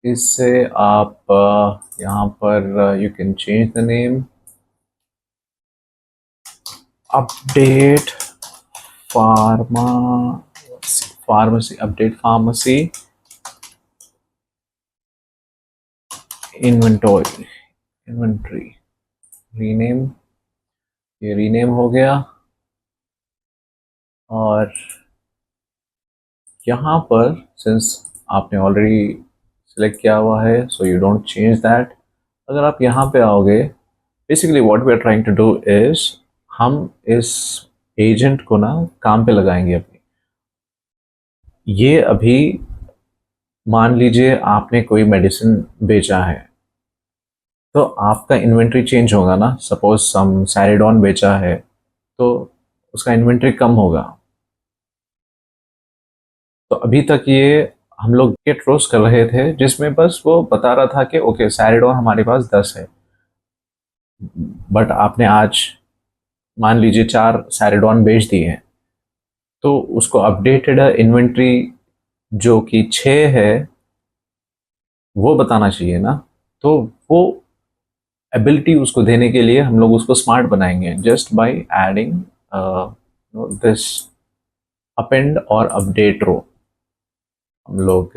इससे आप यहाँ पर you can change the name, update pharmacy, update pharmacy inventory rename. ये रीनेम हो गया। और यहाँ पर सिंस आपने ऑलरेडी सिलेक्ट किया हुआ है so you don't change that. अगर आप यहाँ पे आओगे, basically what we are trying to do is हम इस एजेंट को ना काम पे लगाएंगे अपनी। ये अभी मान लीजिए आपने कोई मेडिसिन बेचा है तो आपका इन्वेंट्री चेंज होगा ना। सपोज हम सैरिडॉन बेचा है तो उसका इन्वेंट्री कम होगा। तो अभी तक ये हम लोग गेट रोस्ट कर रहे थे जिसमें बस वो बता रहा था कि ओके सैरिडॉन हमारे पास 10 है, बट आपने आज मान लीजिए 4 सैरिडॉन बेच दिए हैं तो उसको अपडेटेड इन्वेंट्री जो कि 6 है वो बताना चाहिए ना। तो वो एबिलिटी उसको देने के लिए हम लोग उसको स्मार्ट बनाएंगे just by adding this append और अपडेट रो। हम लोग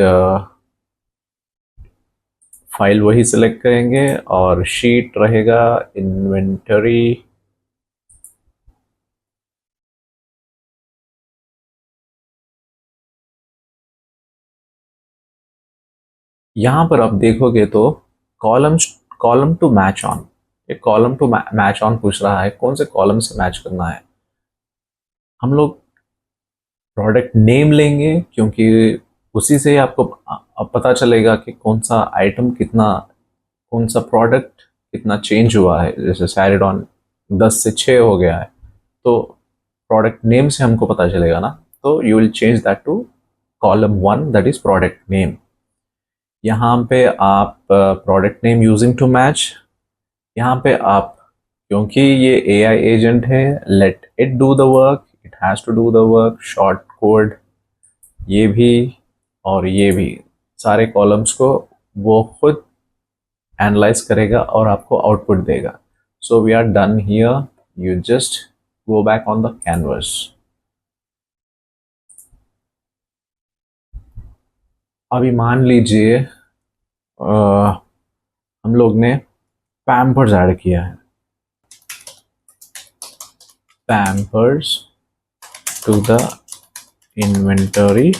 फाइल वही सिलेक्ट करेंगे और शीट रहेगा इन्वेंटरी। यहाँ पर आप देखोगे तो columns column to match on, ये कॉलम टू मैच ऑन पूछ रहा है कौन से कॉलम से मैच करना है। हम लोग प्रोडक्ट नेम लेंगे क्योंकि उसी से आपको अब पता चलेगा कि कौन सा आइटम कितना, कौन सा प्रोडक्ट कितना चेंज हुआ है। जैसे सैरिडॉन 10 से 6 हो गया है तो प्रोडक्ट नेम से हमको पता चलेगा ना। तो you will change that to column 1 that is product name. यहाँ पे आप product name using to match, यहाँ पे आप क्योंकि ये एआई एजेंट है, let it do the work, it has to do the work, short code ये भी और ये भी, सारे कॉलम्स को वो खुद एनालाइज करेगा और आपको आउटपुट देगा। So we are done here, you just go back on the canvas. अभी मान लीजिए हम लोग ने पैम्पर्स ऐड किया है, Pampers to the inventory,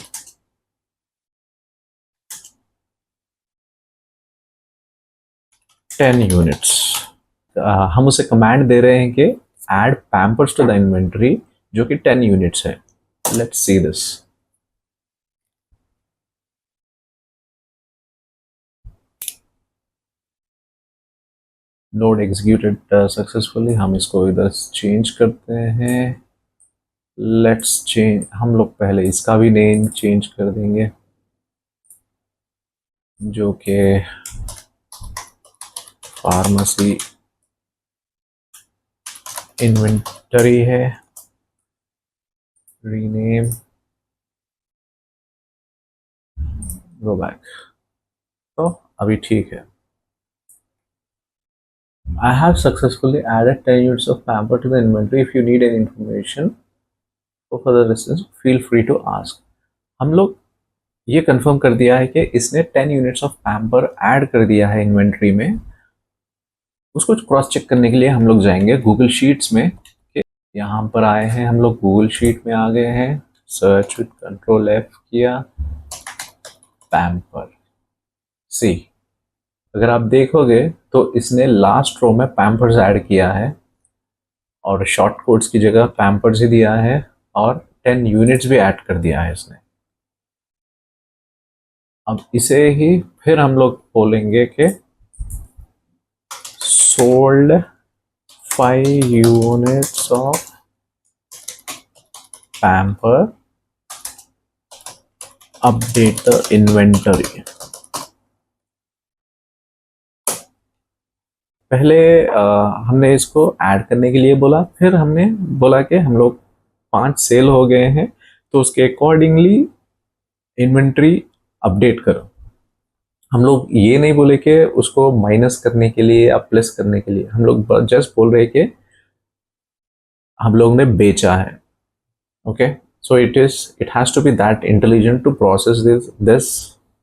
ten units. हम उसे कमांड दे रहे हैं कि add Pampers to the inventory जो कि 10 यूनिट्स है। Let's see this. Load executed successfully. हम इसको इधर चेंज करते हैं। लेट्स चेंज, हम लोग पहले इसका भी नेम चेंज कर देंगे जो कि फार्मेसी इन्वेंटरी है। Rename, go back. तो अभी ठीक है। I have successfully added 10 units of pamper to the inventory. If you need any information for further assistance, feel free to ask. हम लोग ये कंफर्म कर दिया है कि इसने 10 यूनिट्स ऑफ पैम्पर ऐड कर दिया है इन्वेंटरी में। उसको क्रॉस चेक करने के लिए हम लोग जाएंगे गूगल शीट्स में। यहाँ पर आए हैं हम लोग, गूगल शीट में आ गए हैं, सर्च विद कंट्रोल F किया, पैम्पर सी। अगर आप देखोगे तो इसने लास्ट रो में पैम्पर्स ऐड किया है और शॉर्ट कोड्स की जगह पैम्पर्स ही दिया है और 10 यूनिट्स भी ऐड कर दिया है इसने। अब इसे ही फिर हम लोग बोलेंगे कि sold 5 units of pamper, update the inventory. पहले हमने इसको ऐड करने के लिए बोला, फिर हमने बोला कि हम लोग 5 सेल हो गए हैं तो उसके अकॉर्डिंगली इन्वेंट्री अपडेट करो। हम लोग ये नहीं बोले कि उसको माइनस करने के लिए या प्लस करने के लिए, हम लोग जस्ट बोल रहे कि हम लोग ने बेचा है। Okay, so it has to be that intelligent to process this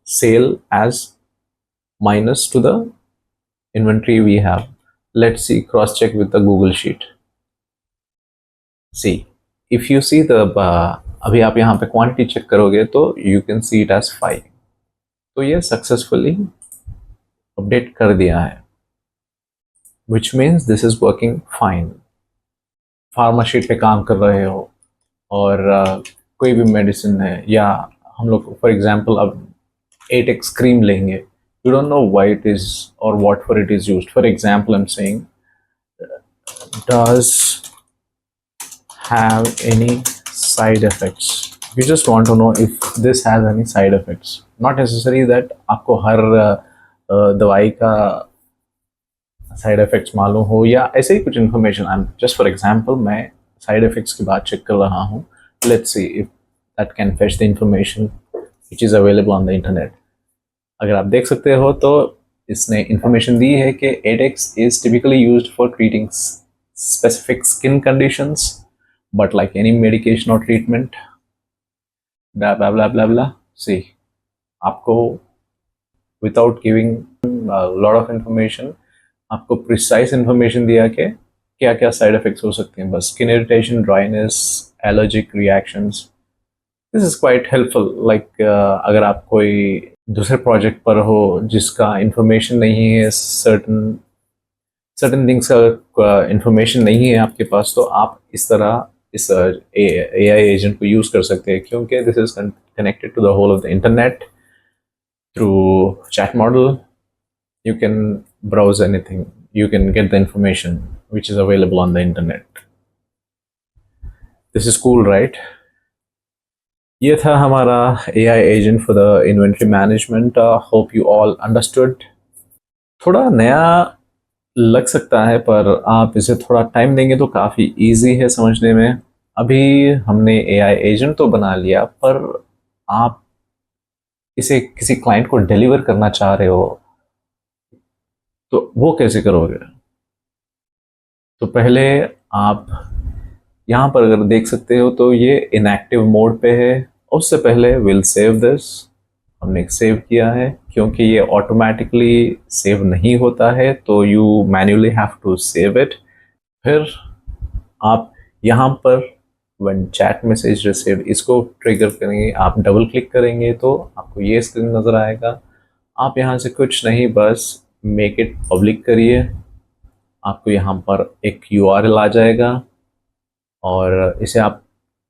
sale as minus to the inventory we have. Let's see, cross check with the Google sheet. See, if you see the अभी आप यहाँ पे quantity check करोगे तो you can see it as 5। तो ये successfully update कर दिया है, which means this is working fine। फार्माशीट पे काम कर रहे हो और कोई भी मेडिसिन है, या हम लोग फॉर एग्जांपल अब 8x क्रीम लेंगे, you don't know why it is or what for it is used. For example, I'm saying does have any side effects. You just want to know if this has any side effects. Not necessary that आपको हर दवाई का side effects मालूम हो या ऐसे ही कुछ information. I am just for example मैं side effects की बात चेक कर रहा हूँ। Let's see if that can fetch the information which is available on the internet. अगर आप देख सकते हो तो इसने इंफॉर्मेशन दी है कि 8x is typically used for treating specific skin conditions, but like any medication or treatment, blah blah blah blah blah. See, आपको without giving a lot of information, आपको प्रिसाइज इन्फॉर्मेशन दिया कि क्या क्या साइड इफेक्ट्स हो सकते हैं। बस skin irritation, dryness, allergic reactions. This is quite helpful. Like अगर आप कोई दूसरे प्रोजेक्ट पर हो जिसका इंफॉर्मेशन नहीं है, सर्टन सर्टन थिंग्स का इंफॉर्मेशन नहीं है आपके पास, तो आप इस तरह इस ए आई एजेंट को यूज़ कर सकते हैं, क्योंकि this is connected to the whole of the internet through chat model. You can browse anything, you can get the information which is available on the internet. This is cool, right? ये था हमारा AI agent for the inventory management. Hope you all understood. थोड़ा नया लग सकता है, पर आप इसे थोड़ा टाइम देंगे तो काफ़ी इजी है समझने में. अभी हमने AI एजेंट तो बना लिया, पर आप इसे किसी क्लाइंट को डिलीवर करना चाह रहे हो तो वो कैसे करोगे? तो पहले आप यहाँ पर अगर देख सकते हो तो ये इनएक्टिव मोड पे है. उससे पहले विल सेव दिस, हमने सेव किया है, क्योंकि ये ऑटोमेटिकली सेव नहीं होता है तो you manually have to save it. फिर आप यहाँ पर वन चैट मैसेज रिसीव इसको ट्रिगर करेंगे, आप डबल क्लिक करेंगे तो आपको ये स्क्रीन नज़र आएगा. आप यहाँ से कुछ नहीं, बस मेक इट पब्लिक करिए. आपको यहाँ पर एक URL आ जाएगा और इसे आप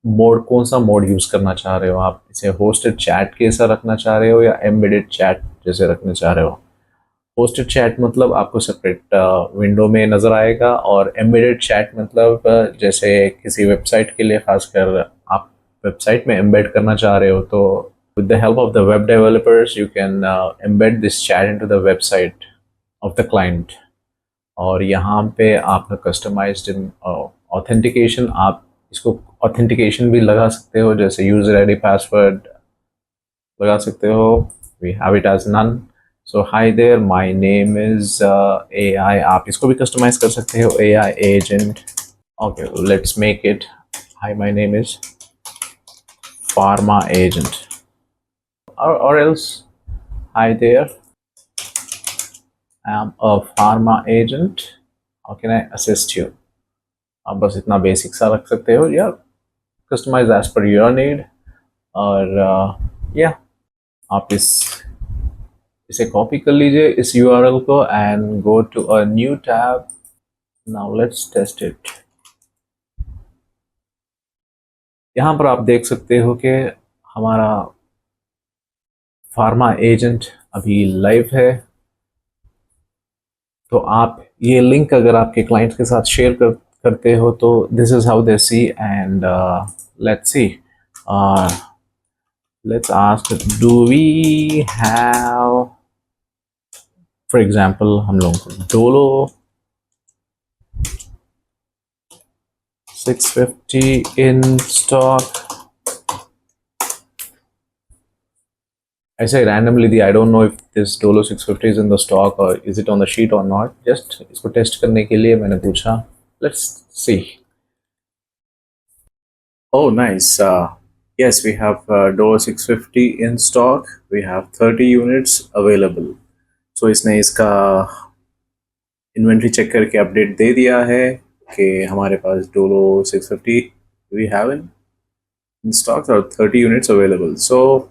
मोड, कौन सा मोड यूज़ करना चाह रहे हो, आप इसे होस्टेड चैट के जैसा रखना चाह रहे हो या एम्बेडेड चैट जैसे रखना चाह रहे हो. होस्टेड चैट मतलब आपको सेपरेट विंडो में नज़र आएगा, और एम्बेडेड चैट मतलब जैसे किसी वेबसाइट के लिए, खासकर आप वेबसाइट में एम्बेड करना चाह रहे हो तो with the help of the web developers you can embed this chat into the website of the client. और यहाँ पे आपका कस्टमाइज्ड ऑथेंटिकेशन, आप इसको ऑथेंटिकेशन भी लगा सकते हो, जैसे यूज़र आईडी पासवर्ड लगा सकते हो. We have it as none. So hi there, my name is AI. आप इसको भी कस्टमाइज कर सकते हो, AI agent. Okay, let's make it hi, my name is pharma agent, or else hi there, I am a pharma agent, how can I assist you. आप बस इतना basic सा रख सकते हो, या customize as per your need. और या आप इसे कॉपी कर लीजिए इस URL को and go to a new tab. Now let's test it. यहाँ पर आप देख सकते हो कि हमारा फार्मा एजेंट अभी लाइव है. तो आप ये लिंक अगर आपके क्लाइंट के साथ शेयर करते हो तो this is how they see. And let's see, let's ask, do we have, for example, हम लोगों को डोलो 650 in stock. ऐसे randomly the, I don't know if this Dolo 650 is in the stock or is it on the sheet or not. Just इसको test करने के लिए मैंने पूछा. Let's see. Oh, nice. Yes, we have Dolo 650 in stock. We have 30 units available. So इसने इसका inventory check करके update दे दिया है कि हमारे पास Dolo 650 we have in stock or 30 units available. So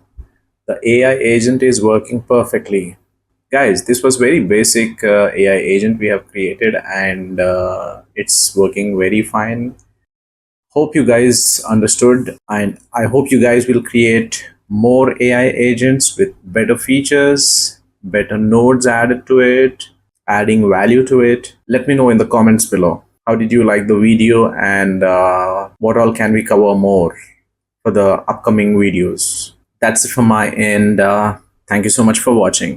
the AI agent is working perfectly. Guys, this was very basic AI agent we have created, and it's working very fine. Hope you guys understood, and I hope you guys will create more AI agents with better features, better nodes added to it, adding value to it. Let me know in the comments below. How did you like the video, and what all can we cover more for the upcoming videos? That's it from my end. Thank you so much for watching.